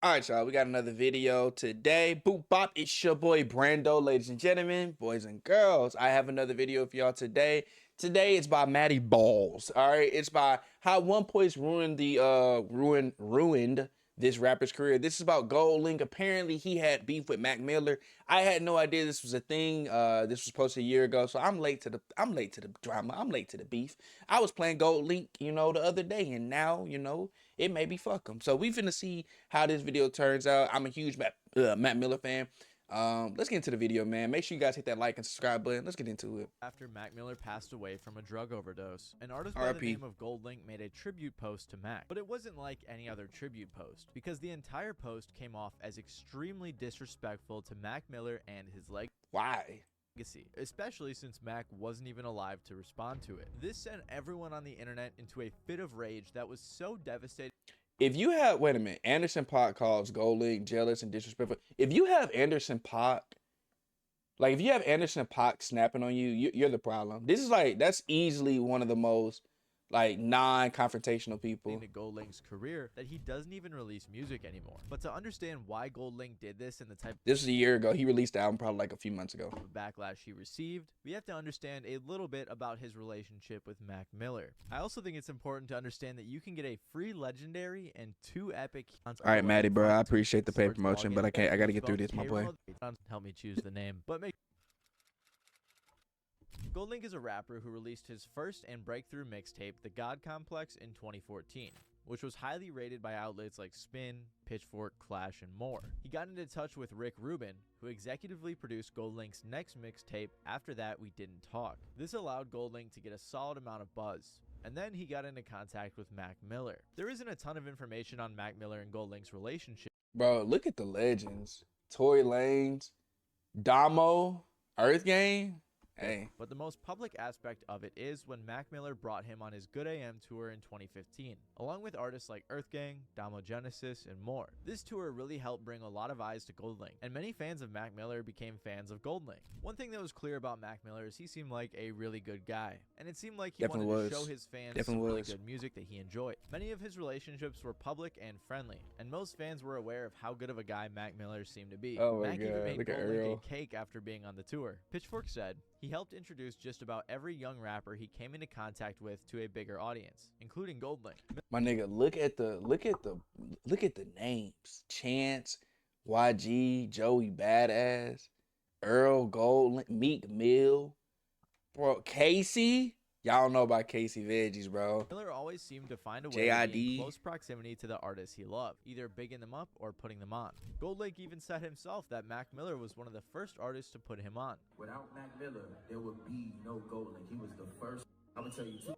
All right, y'all, we got another video today. Boop bop, it's your boy Brando, ladies and gentlemen, boys and girls. I have another video for y'all today. Today it's by Matty Balls. All right, it's by how One Point ruined the ruined this rapper's career. This is about Goldlink. Apparently, he had beef with Mac Miller. I had no idea this was a thing. This was posted a year ago, so I'm late to the drama. I'm late to the beef. I was playing Goldlink, the other day, and now, it may be fuck him. So we finna see how this video turns out. I'm a huge Matt Miller fan. Let's get into the video, man. Make sure you guys hit that like and subscribe button. Let's get into it. After Mac Miller passed away from a drug overdose, an artist by the R.I.P. name of Goldlink made a tribute post to Mac. But it wasn't like any other tribute post, because the entire post came off as extremely disrespectful to Mac Miller and his Why? legacy, especially since Mac wasn't even alive to respond to it. This sent everyone on the internet into a fit of rage that was so devastating. If you have, wait a minute, Anderson Paak calls Goldlink jealous and disrespectful. If you have Anderson Paak, like if you have Anderson Paak snapping on you, you're the problem. This is like, that's easily one of the most like non-confrontational people. To Goldlink's career that he doesn't even release music anymore. But to understand why Goldlink did this and the type This was a year ago. He released the album probably like a few months ago. of backlash he received, we have to understand a little bit about his relationship with Mac Miller. I also think it's important to understand that you can get a free legendary and 2 epic. All right, Matty, bro. I appreciate the paid promotion, but I gotta get through this, my boy. Help me choose the name, but make. Goldlink is a rapper who released his first and breakthrough mixtape, The God Complex, in 2014, which was highly rated by outlets like Spin, Pitchfork, Clash, and more. He got into touch with Rick Rubin, who executively produced Goldlink's next mixtape, After That We Didn't Talk. This allowed Goldlink to get a solid amount of buzz, and then he got into contact with Mac Miller. There isn't a ton of information on Mac Miller and Goldlink's relationship. Bro, look at the legends. Tory Lanez, Damo, Earth Gang. Hey. But the most public aspect of it is when Mac Miller brought him on his Good AM tour in 2015, along with artists like Earth Gang, Damo Genesis, and more. This tour really helped bring a lot of eyes to Goldlink, and many fans of Mac Miller became fans of Goldlink. One thing that was clear about Mac Miller is he seemed like a really good guy, and it seemed like he wanted to show his fans some really good music that he enjoyed. Many of his relationships were public and friendly, and most fans were aware of how good of a guy Mac Miller seemed to be. Oh my Mac even God, made look at Goldlink Earl. a cake after being on the tour. Pitchfork said, he helped introduce just about every young rapper he came into contact with to a bigger audience, including Goldlink. My nigga, look at the names. Chance, YG, Joey Badass, Earl Goldlink, Meek Mill, bro, Casey. Y'all know about Casey Veggies, bro. Miller always seemed to find a way to be in close proximity to the artists he loved, either bigging them up or putting them on. Goldlink even said himself that Mac Miller was one of the first artists to put him on. Without Mac Miller, there would be no Goldlink. He was the first. I'm gonna tell you two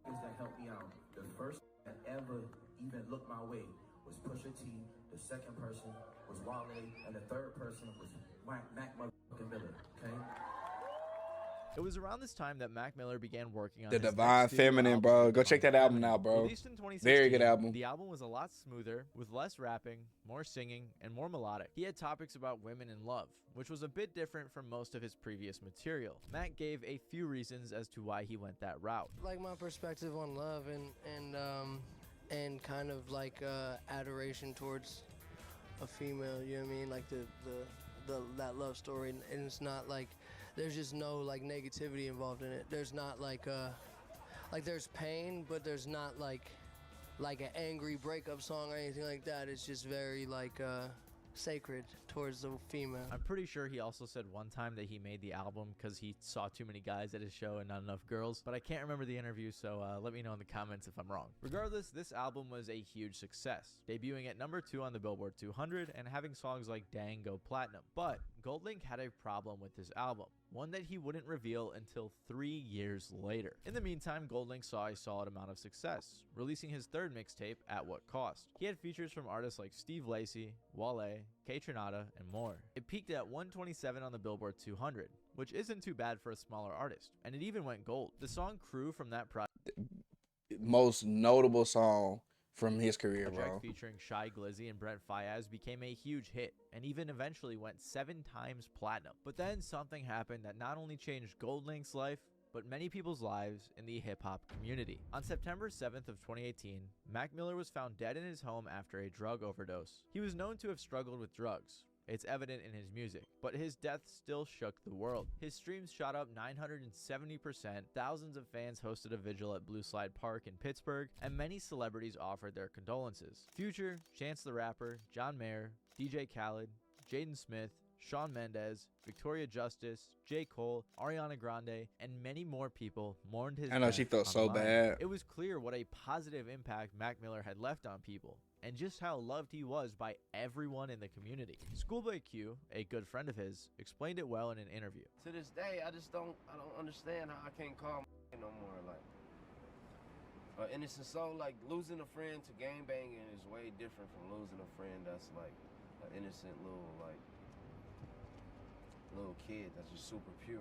things that helped me out. The first that ever even looked my way was Pusha T. The second person was Wale, and the third person was Mac motherfucking Miller. Okay. It was around this time that Mac Miller began working on The his Divine next studio Feminine, album, bro. Go Divine check that album Feminine. out, bro. Released in 2016, Very good album. The album was a lot smoother, with less rapping, more singing, and more melodic. He had topics about women and love, which was a bit different from most of his previous material. Mac gave a few reasons as to why he went that route. Like my perspective on love and kind of like adoration towards a female, you know what I mean? Like that love story, and it's not like there's just no like negativity involved in it. There's not like there's pain, but there's not like an angry breakup song or anything like that. It's just very like sacred towards the female. I'm pretty sure he also said one time that he made the album because he saw too many guys at his show and not enough girls, but I can't remember the interview, so let me know in the comments if I'm wrong. Regardless, this album was a huge success, debuting at #2 on the Billboard 200 and having songs like Dang go platinum. But Goldlink had a problem with this album, one that he wouldn't reveal until 3 years later. In the meantime, Goldlink saw a solid amount of success, releasing his third mixtape, At What Cost. He had features from artists like Steve Lacy, Wale, K Tronada, and more. It peaked at 127 on the Billboard 200, which isn't too bad for a smaller artist, and it even went gold. The song Crew from that project, Most notable song from his career, bro. featuring Shy Glizzy and Brent Faiyaz, became a huge hit and even eventually went 7 times platinum. But then something happened that not only changed Goldlink's life, but many people's lives in the hip-hop community. On September 7th of 2018, Mac Miller was found dead in his home after a drug overdose. He was known to have struggled with drugs. It's evident in his music, but his death still shook the world. His streams shot up 970%, thousands of fans hosted a vigil at Blue Slide Park in Pittsburgh, and many celebrities offered their condolences. Future, Chance the Rapper, John Mayer, DJ Khaled, Jaden Smith, Shawn Mendes, Victoria Justice, J. Cole, Ariana Grande, and many more people mourned his I know death she felt so online. bad. It was clear what a positive impact Mac Miller had left on people, and just how loved he was by everyone in the community. Schoolboy Q, a good friend of his, explained it well in an interview. To this day, I don't understand how I can't call no more. Like, an innocent soul, like losing a friend to gang banging is way different from losing a friend that's like an innocent little kid that's just super pure.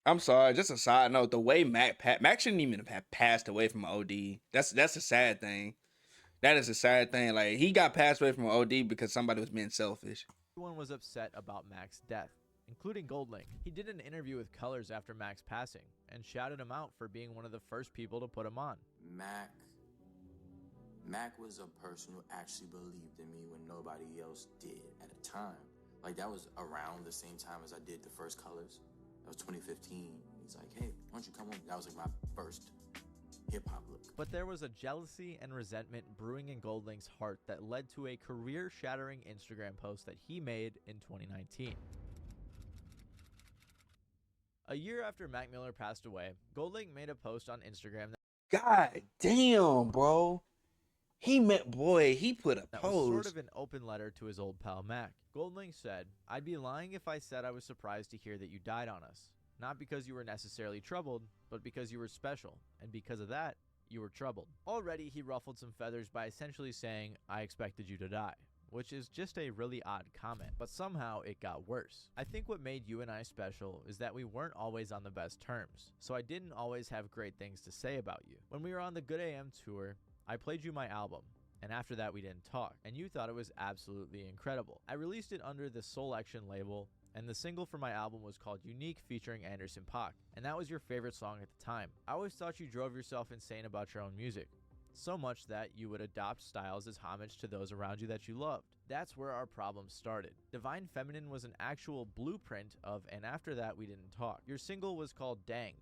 I'm sorry, just a side note. The way Mac shouldn't even have passed away from OD. That's a sad thing. That is a sad thing. Like, he got passed away from OD because somebody was being selfish. Everyone was upset about Mac's death, including Goldlink. He did an interview with Colors after Mac's passing and shouted him out for being one of the first people to put him on. Mac was a person who actually believed in me when nobody else did at a time. Like, that was around the same time as I did the first Colors. That was 2015. He's like, hey, why don't you come on? That was like my first hip-hop look. But there was a jealousy and resentment brewing in Goldlink's heart that led to a career-shattering Instagram post that he made in 2019. A year after Mac Miller passed away, Goldlink made a post on Instagram God damn, bro. He put a that post. was sort of an open letter to his old pal Mac. Goldlink said, "I'd be lying if I said I was surprised to hear that you died on us. Not because you were necessarily troubled, but because you were special, and because of that, you were troubled." Already, he ruffled some feathers by essentially saying, "I expected you to die," which is just a really odd comment, but somehow it got worse. I think what made you and I special is that we weren't always on the best terms, so I didn't always have great things to say about you. When we were on the Good AM tour, I played you my album, and after that we didn't talk, and you thought it was absolutely incredible. I released it under the Soul Action label, and the single for my album was called Unique featuring Anderson .Paak, and that was your favorite song at the time. I always thought you drove yourself insane about your own music, so much that you would adopt styles as homage to those around you that you loved. That's where our problems started. Divine Feminine was an actual blueprint of And After That We Didn't Talk. Your single was called Dang,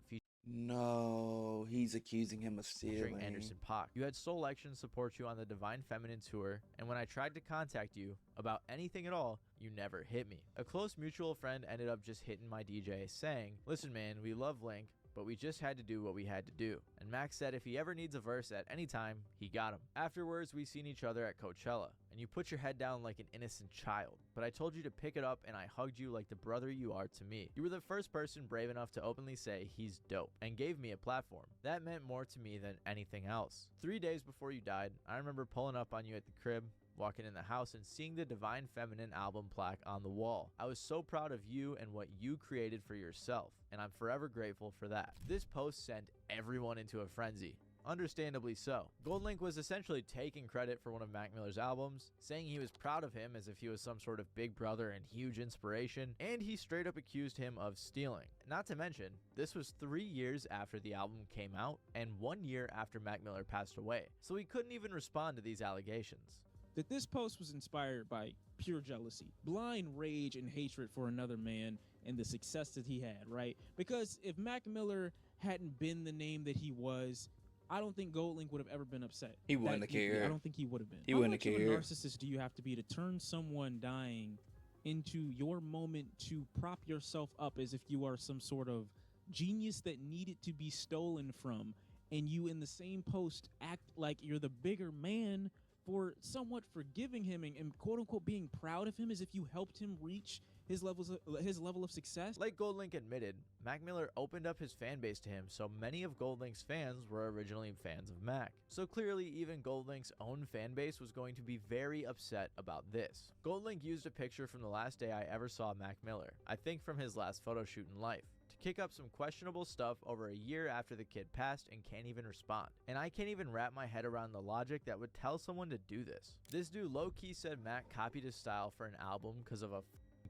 No, he's accusing him of featuring stealing. Anderson .Paak. You had Soul Action support you on the Divine Feminine tour, and when I tried to contact you about anything at all, you never hit me. A close mutual friend ended up just hitting my DJ saying, "Listen man, we love Link, but we just had to do what we had to do." And Max said if he ever needs a verse at any time, he got him. Afterwards, we seen each other at Coachella, and you put your head down like an innocent child. But I told you to pick it up, and I hugged you like the brother you are to me. You were the first person brave enough to openly say he's dope, and gave me a platform. That meant more to me than anything else. 3 days before you died, I remember pulling up on you at the crib, walking in the house and seeing the Divine Feminine album plaque on the wall. I was so proud of you and what you created for yourself, and I'm forever grateful for that. This post sent everyone into a frenzy. Understandably so. Goldlink was essentially taking credit for one of Mac Miller's albums, saying he was proud of him as if he was some sort of big brother and huge inspiration, and he straight up accused him of stealing. Not to mention, this was 3 years after the album came out and 1 year after Mac Miller passed away, so he couldn't even respond to these allegations. That this post was inspired by pure jealousy, blind rage and hatred for another man and the success that he had, right? Because if Mac Miller hadn't been the name that he was, I don't think Goldlink would have ever been upset. He wouldn't have cared. I don't think he would have been. He wouldn't have How much cared. of a narcissist do you have to be to turn someone dying into your moment to prop yourself up as if you are some sort of genius that needed to be stolen from, and you in the same post act like you're the bigger man for somewhat forgiving him and quote unquote being proud of him as if you helped him reach his level of success? Like Goldlink admitted, Mac Miller opened up his fan base to him, so many of Goldlink's fans were originally fans of Mac. So clearly even Goldlink's own fan base was going to be very upset about this. Goldlink used a picture from the last day I ever saw Mac Miller, I think from his last photo shoot in life, to kick up some questionable stuff over a year after the kid passed and can't even respond. And I can't even wrap my head around the logic that would tell someone to do this. This dude low-key said Mac copied his style for an album because of a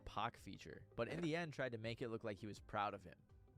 Pac feature, but in the end tried to make it look like he was proud of him.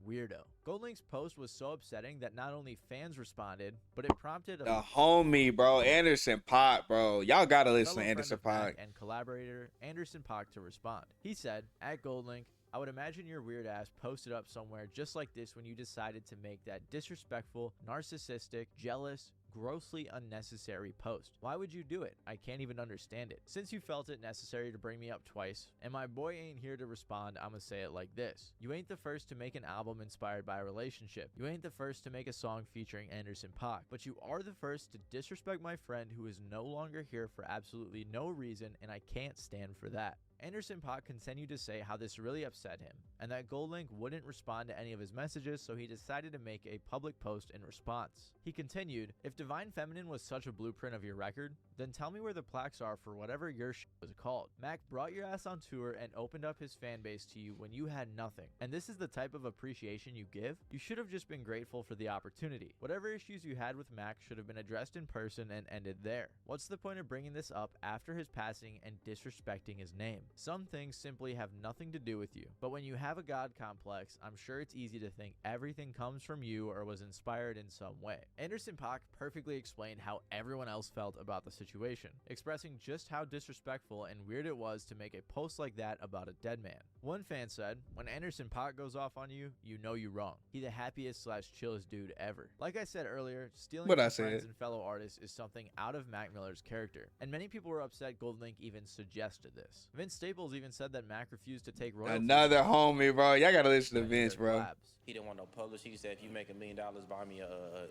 weirdo. Goldlink's post was so upsetting that not only fans responded, but it prompted The homie, bro, Anderson .Paak, bro. Y'all gotta listen fellow to Anderson friend of Mac .Paak. and collaborator Anderson .Paak to respond. He said, at Goldlink, I would imagine your weird ass posted up somewhere just like this when you decided to make that disrespectful, narcissistic, jealous, grossly unnecessary post. Why would you do it? I can't even understand it. Since you felt it necessary to bring me up twice, and my boy ain't here to respond, I'ma say it like this. You ain't the first to make an album inspired by a relationship. You ain't the first to make a song featuring Anderson .Paak, but you are the first to disrespect my friend who is no longer here for absolutely no reason, and I can't stand for that. Anderson .Paak continued to say how this really upset him, and that Goldlink wouldn't respond to any of his messages, so he decided to make a public post in response. He continued, if Divine Feminine was such a blueprint of your record, then tell me where the plaques are for whatever your shit was called. Mac brought your ass on tour and opened up his fan base to you when you had nothing, and this is the type of appreciation you give? You should have just been grateful for the opportunity. Whatever issues you had with Mac should have been addressed in person and ended there. What's the point of bringing this up after his passing and disrespecting his name? Some things simply have nothing to do with you, but when you have a God complex, I'm sure it's easy to think everything comes from you or was inspired in some way. Anderson .Paak perfectly explained how everyone else felt about the situation, expressing just how disrespectful and weird it was to make a post like that about a dead man. One fan said, when Anderson .Paak goes off on you, you know you wrong. He the happiest / chillest dude ever. Like I said earlier, stealing from friends and fellow artists is something out of Mac Miller's character, and many people were upset Goldlink even suggested this. Vince Staples even said that Mac refused to take royalties. Another homie, bro. Y'all gotta listen to Vince, bro. He didn't want no publish. He said, if you make $1 million, buy me a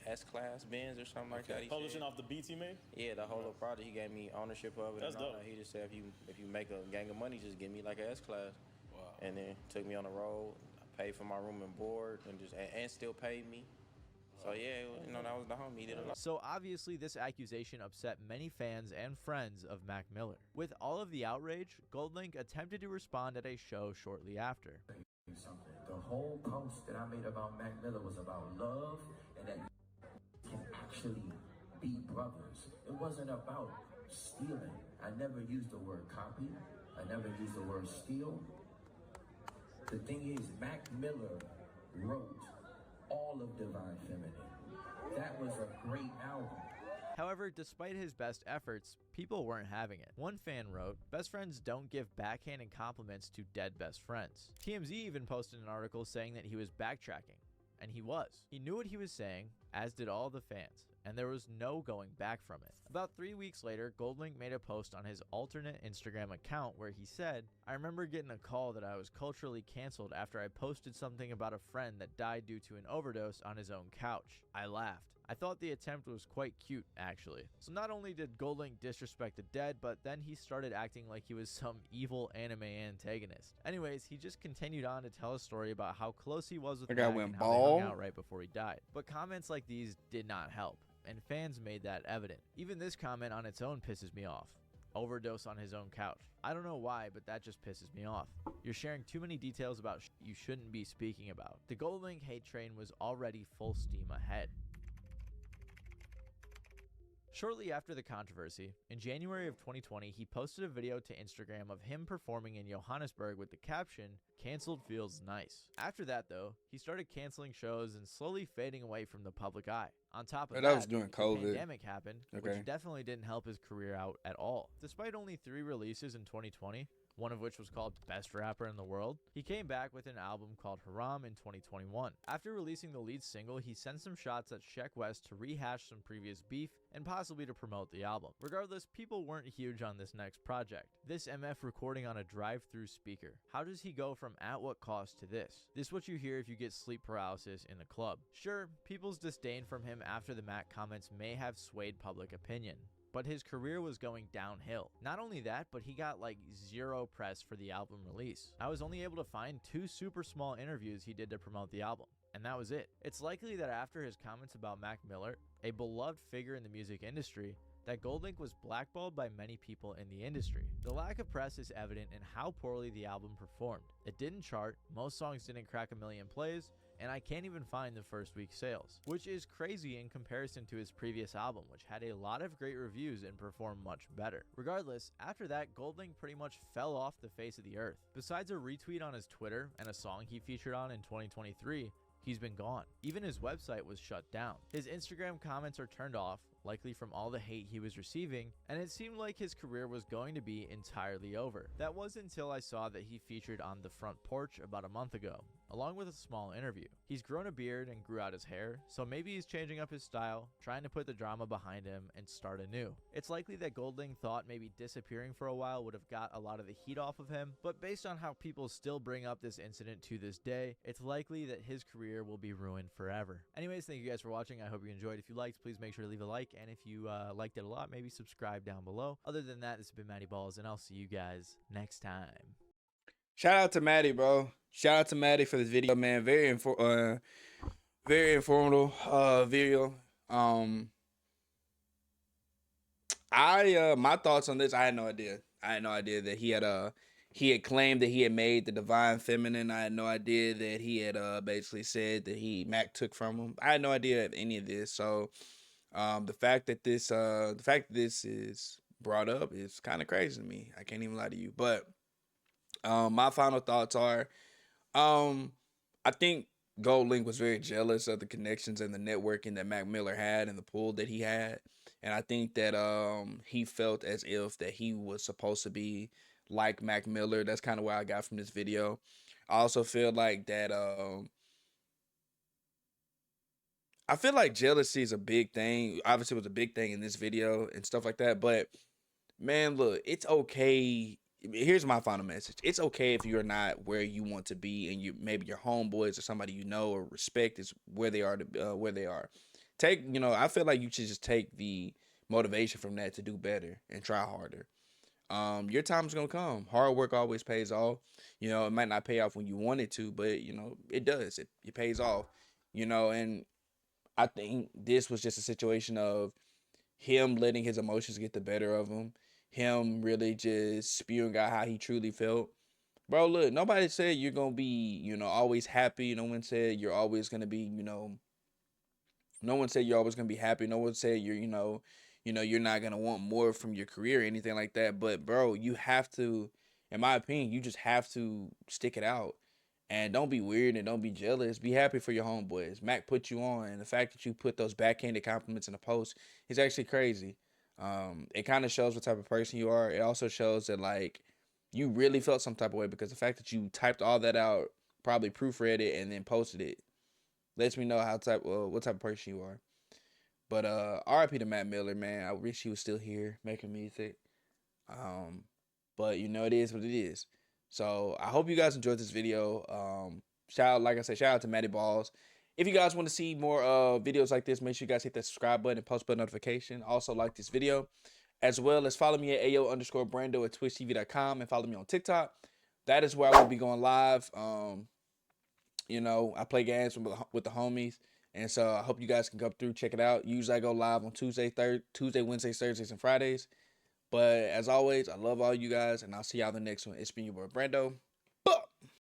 S-Class Benz or something like that. He Publishing said. off the beats he made? Yeah, the whole project. He gave me ownership of it. That's and all dope. that. He just said, if you make a gang of money, just give me like an S-Class. Wow. And then took me on the road, paid for my room and board, and still paid me. So yeah, that was the homie. He did a lot. So obviously this accusation upset many fans and friends of Mac Miller. With all of the outrage, Goldlink attempted to respond at a show shortly after. Something. The whole post that I made about Mac Miller was about love and that can actually be brothers. It wasn't about stealing. I never used the word copy. I never used the word steal. The thing is, Mac Miller wrote all of Divine Feminine. That was a great album. However, despite his best efforts, people weren't having it. One fan wrote, best friends don't give backhanded compliments to dead best friends. TMZ even posted an article saying that he was backtracking. And he was. He knew what he was saying, as did all the fans, and there was no going back from it. About 3 weeks later, Goldlink made a post on his alternate Instagram account where he said, I remember getting a call that I was culturally canceled after I posted something about a friend that died due to an overdose on his own couch. I laughed. I thought the attempt was quite cute, actually. So not only did Goldlink disrespect the dead, but then he started acting like he was some evil anime antagonist. Anyways, he just continued on to tell a story about how close he was with Mac and how they hung out right before he died. But comments like these did not help, and fans made that evident. Even this comment on its own pisses me off. Overdose on his own couch. I don't know why, but that just pisses me off. You're sharing too many details about you shouldn't be speaking about. The Goldlink hate train was already full steam ahead. Shortly after the controversy, in January of 2020, he posted a video to Instagram of him performing in Johannesburg with the caption, "Cancelled feels nice." After that, though, he started canceling shows and slowly fading away from the public eye. On top of that was during the COVID. pandemic happened, which definitely didn't help his career out at all. Despite only 3 releases in 2020, one of which was called Best Rapper in the World, he came back with an album called Haram in 2021. After releasing the lead single, he sent some shots at Sheck West to rehash some previous beef and possibly to promote the album. Regardless, people weren't huge on this next project. This MF recording on a drive-through speaker. How does he go from At What Cost to this? This is what you hear if you get sleep paralysis in the club. Sure, people's disdain from him after the Mac comments may have swayed public opinion, but his career was going downhill. Not only that, but he got like 0 press for the album release. I was only able to find 2 super small interviews he did to promote the album, and that was it. It's likely that after his comments about Mac Miller, a beloved figure in the music industry, that Goldlink was blackballed by many people in the industry. The lack of press is evident in how poorly the album performed. It didn't chart, most songs didn't crack 1 million plays, and I can't even find the first week sales, which is crazy in comparison to his previous album, which had a lot of great reviews and performed much better. Regardless, after that, Goldlink pretty much fell off the face of the earth. Besides a retweet on his Twitter and a song he featured on in 2023, he's been gone. Even his website was shut down. His Instagram comments are turned off, likely from all the hate he was receiving, and it seemed like his career was going to be entirely over. That was until I saw that he featured on The Front Porch about a month ago, along with a small interview. He's grown a beard and grew out his hair, so maybe he's changing up his style, trying to put the drama behind him and start anew. It's likely that Goldlink thought maybe disappearing for a while would have got a lot of the heat off of him, but based on how people still bring up this incident to this day, it's likely that his career will be ruined forever. Anyways, thank you guys for watching. I hope you enjoyed. If you liked, please make sure to leave a like, and if you liked it a lot, maybe subscribe down below. Other than that, this has been Matty Balls, and I'll see you guys next time. Shout out to Matty, bro. Shout out to Matty for this video, man. Very informative video. My thoughts on this, I had no idea. I had no idea that he had claimed that he had made the divine feminine. I had no idea that he had basically said that Mac took from him. I had no idea of any of this. So the fact that this is brought up is kind of crazy to me. I can't even lie to you. But my final thoughts are, I think Goldlink was very jealous of the connections and the networking that Mac Miller had and the pull that he had. And I think that he felt as if that he was supposed to be like Mac Miller. That's kind of what I got from this video. I also feel like that I feel like jealousy is a big thing. Obviously, it was a big thing in this video and stuff like that. But man, look, it's okay. Here's my final message. It's okay if you're not where you want to be, and maybe your homeboys or somebody you know or respect is where they are. Where they are. I feel like you should just take the motivation from that to do better and try harder. Your time's gonna come. Hard work always pays off. It might not pay off when you want it to, but it does. It pays off. And I think this was just a situation of him letting his emotions get the better of him really just spewing out how he truly felt. Bro, look, nobody said you're gonna be, always happy. No one said you're always gonna be, no one said you're always gonna be happy. No one said you're not gonna want more from your career or anything like that. But bro, you have to, in my opinion, you just have to stick it out. And don't be weird and don't be jealous. Be happy for your homeboys. Mac put you on, and the fact that you put those backhanded compliments in a post is actually crazy. It kind of shows what type of person you are. It also shows that like you really felt some type of way, because the fact that you typed all that out, probably proofread it, and then posted it, lets me know what type of person you are. But RIP to Mac Miller, man. I wish he was still here making music. But it is what it is. So I hope you guys enjoyed this video. Like I said, shout out to Matty Balls. If you guys want to see more videos like this, make sure you guys hit that subscribe button and post button notification. Also like this video, as well as follow me at ayo_brando at twitchtv.com, and follow me on TikTok. That is where I will be going live. I play games with the homies, and so I hope you guys can come through, check it out. Usually I go live on Tuesday, Wednesdays, Thursdays, and Fridays. But as always, I love all you guys, and I'll see y'all in the next one. It's been your boy Brando.